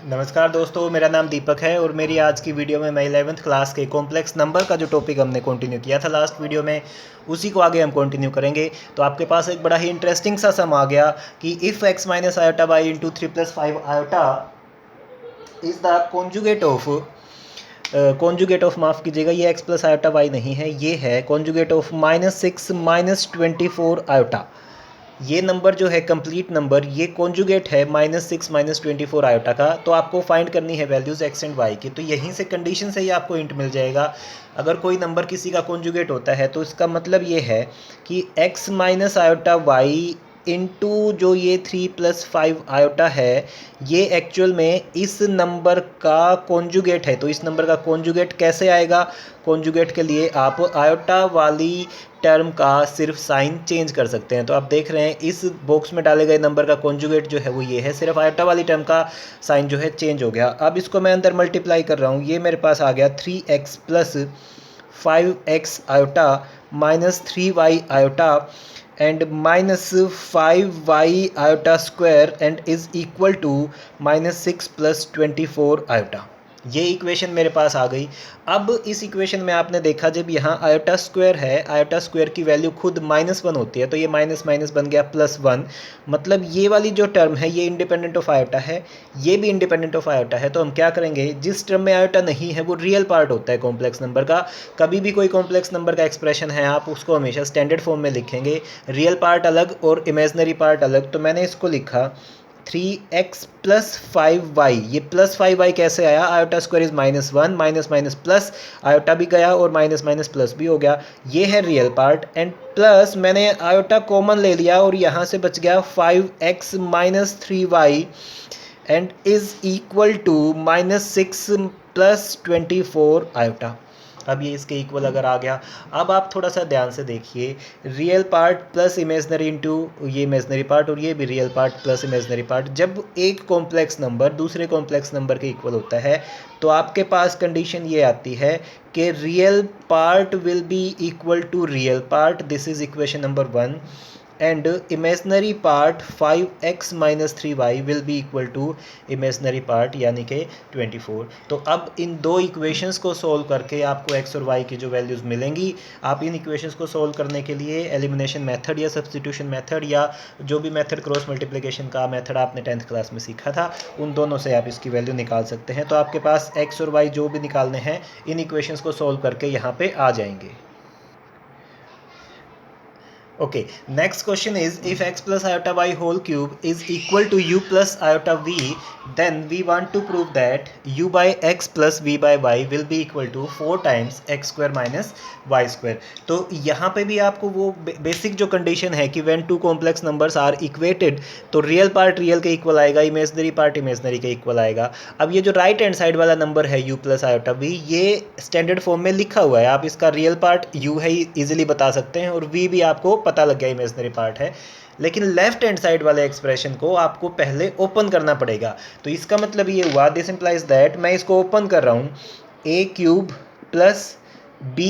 नमस्कार दोस्तों, मेरा नाम दीपक है और मेरी आज की वीडियो में मैं 11th क्लास के कॉम्प्लेक्स नंबर का जो टॉपिक हमने कंटिन्यू किया था लास्ट वीडियो में, उसी को आगे हम कंटिन्यू करेंगे। तो आपके पास एक बड़ा ही इंटरेस्टिंग सा सम आ गया कि if x minus iota by into 3+5 iota is the conjugate of माफ़ कीजिएगा, ये x प्लस आयोटा वाई नहीं है, ये है कॉन्जुगेट ऑफ -6 -24 आयोटा। ये नंबर जो है कंप्लीट नंबर, ये कॉन्जुगेट है -6 -24 आयोटा का। तो आपको फाइंड करनी है वैल्यूज़ x एंड y की। तो यहीं से कंडीशन से ही आपको इंट मिल जाएगा। अगर कोई नंबर किसी का कॉन्जुगेट होता है तो इसका मतलब ये है कि x minus iota y into जो ये 3+5 आयोटा है, ये एक्चुअल में इस नंबर का कॉन्जुगेट है। तो इस नंबर का कॉन्जुगेट कैसे आएगा? कॉन्जुगेट के लिए आप आयोटा वाली टर्म का सिर्फ साइन चेंज कर सकते हैं। तो आप देख रहे हैं इस बॉक्स में डाले गए नंबर का कॉन्जुगेट जो है वो ये है, सिर्फ आयोटा वाली टर्म का साइन जो है चेंज हो गया। अब इसको मैं अंदर मल्टीप्लाई कर रहा हूँ, ये मेरे पास आ गया 3x plus 5x iota minus 3y iota and -5y iota square and is equal to -6 + 24 iota. ये इक्वेशन मेरे पास आ गई। अब इस इक्वेशन में आपने देखा जब यहाँ आयोटा स्क्वायर है, आयोटा स्क्वायर की वैल्यू खुद -1 होती है, तो ये माइनस माइनस बन गया +1। मतलब ये वाली जो टर्म है ये इंडिपेंडेंट ऑफ आयोटा है, ये भी इंडिपेंडेंट ऑफ आयोटा है। तो हम क्या करेंगे, जिस टर्म में आयोटा नहीं है वो रियल पार्ट होता है कॉम्प्लेक्स नंबर का। कभी भी कोई कॉम्प्लेक्स नंबर का एक्सप्रेशन है, आप उसको हमेशा स्टैंडर्ड फॉर्म में लिखेंगे, रियल पार्ट अलग और इमेजनरी पार्ट अलग। तो मैंने इसको लिखा 3x प्लस 5y। ये प्लस 5y कैसे आया? Iota square is -1, minus minus plus, iota भी गया और माइनस माइनस प्लस भी हो गया। ये है रियल पार्ट एंड प्लस मैंने आयोटा कॉमन ले लिया और यहाँ से बच गया 5x minus 3y and is equal to -6 + 24 iota. अब ये इसके इक्वल अगर आ गया। अब आप थोड़ा सा ध्यान से देखिए, real part plus imaginary into ये इमेजनरी पार्ट और ये भी real part plus imaginary part. जब एक कॉम्प्लेक्स नंबर दूसरे कॉम्प्लेक्स नंबर के इक्वल होता है तो आपके पास कंडीशन ये आती है कि real part will be equal to real part, this is equation number 1, and imaginary part 5x minus 3y will be equal to imaginary part यानी कि 24। तो अब इन दो इक्वेशंस को सोल्व करके आपको x और y की जो वैल्यूज़ मिलेंगी, आप इन इक्वेशंस को सोल्व करने के लिए एलिमिनेशन मेथड या सब्स्टिट्यूशन मेथड या जो भी मेथड क्रॉस मल्टीप्लिकेशन का मेथड आपने 10th क्लास में सीखा था, उन दोनों से आप इसकी वैल्यू निकाल सकते हैं। तो आपके पास x और y जो भी निकालने हैं इन इक्वेशंस को सोल्व करके यहाँ पे आ जाएंगे। Okay, next question is if x plus iota y whole cube is equal to u plus iota v, then we want to prove that u by x plus v by y will be equal to 4 times x square minus y square। तो यहाँ पे भी आपको वो basic जो condition है कि when two complex numbers are equated तो रियल पार्ट रियल के इक्वल आएगा, इमेजनरी पार्ट इमेजनरी के इक्वल आएगा। अब ये जो राइट हैंड साइड वाला नंबर है u प्लस आयोटा v, ये स्टैंडर्ड फॉर्म में लिखा हुआ है, आप इसका रियल पार्ट u है इजीली बता सकते हैं और v भी आपको पता लग गया इमेजनरी पार्ट है। लेकिन लेफ्ट हैंड साइड वाले एक्सप्रेशन को आपको पहले ओपन करना पड़ेगा। तो इसका मतलब ये हुआ, दिस इंप्लाइज दैट, मैं इसको ओपन कर रहा हूँ, a cube plus b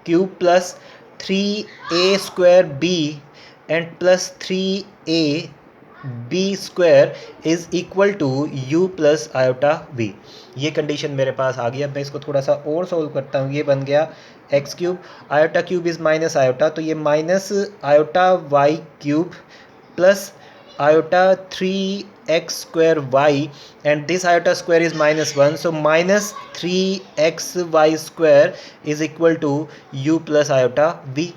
cube plus 3a square b and plus 3a b square is equal to u plus iota v। ये कंडीशन मेरे पास आ गई। अब मैं इसको थोड़ा सा और सोल्व करता हूँ, ये बन गया x cube, iota cube is minus iota, तो ये minus iota y cube plus iota 3x square y and this iota square is -1, so -3xy square is equal to u plus iota v।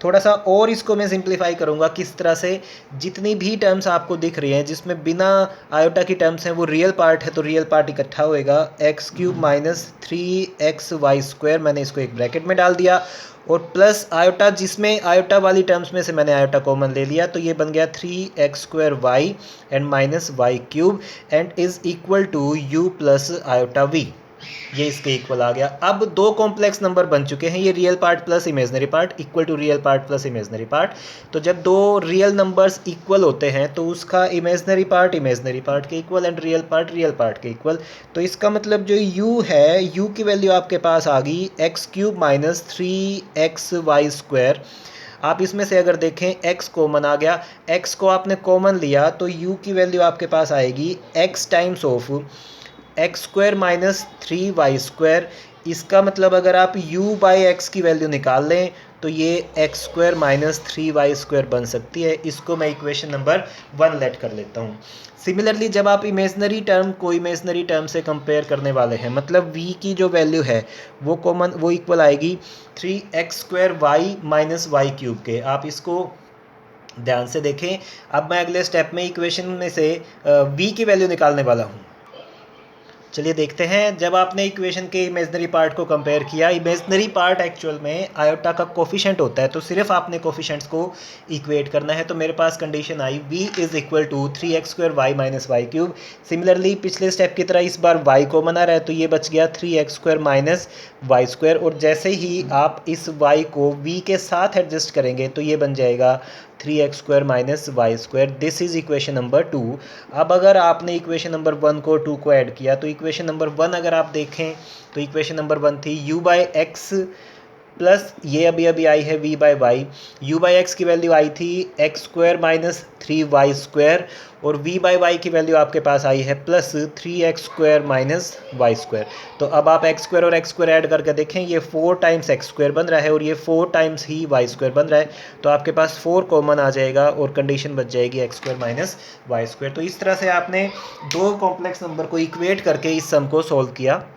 थोड़ा सा और इसको मैं simplify करूँगा, किस तरह से, जितनी भी टर्म्स आपको दिख रही हैं जिसमें बिना आयोटा की टर्म्स हैं वो रियल पार्ट है, तो रियल पार्ट इकट्ठा होएगा, x cube minus 3xy square, मैंने इसको एक ब्रैकेट में डाल दिया, और प्लस आयोटा जिसमें आयोटा वाली टर्म्स में से मैंने आयोटा कॉमन ले लिया, तो ये बन गया 3x square y and minus y cube and is equal to u plus iota v। ये इसके इक्वल आ गया। अब दो कॉम्प्लेक्स नंबर बन चुके हैं, ये real part plus imaginary part equal to real part plus imaginary part. तो जब दो रियल नंबर्स इक्वल होते हैं तो उसका इमेजनरी पार्ट के इक्वल एंड रियल पार्ट के इक्वल। तो इसका मतलब जो u है, u की वैल्यू आपके पास आ गई x cube minus 3xy square. आप इसमें से अगर देखें x कॉमन आ गया, x को आपने कॉमन लिया तो u की वैल्यू आपके पास आएगी x times of x square minus 3y²। इसका मतलब अगर आप u बाई एक्स की वैल्यू निकाल लें तो ये एक्स स्क्वायर माइनस 3y² बन सकती है। इसको मैं इक्वेशन नंबर 1 लेट कर लेता हूँ। सिमिलरली जब आप इमेजनरी टर्म को इमेजनरी टर्म से कंपेयर करने वाले हैं, मतलब v की जो वैल्यू है वो इक्वल आएगी 3x² y माइनस y³ के। आप इसको ध्यान से देखें। अब मैं अगले स्टेप में इक्वेशन में से v की वैल्यू निकालने वाला हूँ। चलिए देखते हैं। जब आपने इक्वेशन के इमेजनरी पार्ट को कंपेयर किया, इमेजनरी पार्ट एक्चुअल में आयोटा का कोफिशेंट होता है, तो सिर्फ आपने कोफिशेंट्स को इक्वेट करना है। तो मेरे पास condition I v is equal to 3x² y minus y³। Similarly पिछले स्टेप की तरह इस बार y कॉमन आ रहा है, तो ये बच गया 3x² माइनस y²। और जैसे ही आप इस y को v के साथ एडजस्ट करेंगे तो ये बन जाएगा 3x² minus y²। This is equation number 2। अब अगर आपने इक्वेशन नंबर 1 को 2 को ऐड किया तो इक्वेशन नंबर 1 अगर आप देखें तो इक्वेशन नंबर 1 थी u बाई एक्स प्लस ये अभी आई है v by y. u by x की वैल्यू आई थी x² माइनस 3y², और v बाई वाई की वैल्यू आपके पास आई है प्लस 3x² माइनस y²। तो अब आप x² और x² ऐड करके देखें, ये 4 टाइम्स x² बन रहा है और ये 4 टाइम्स ही y² बन रहा है। तो आपके पास 4 कॉमन आ जाएगा और कंडीशन बच जाएगी x² माइनस y²। तो इस तरह से आपने दो कॉम्प्लेक्स नंबर को इक्वेट करके इस सम को सॉल्व किया।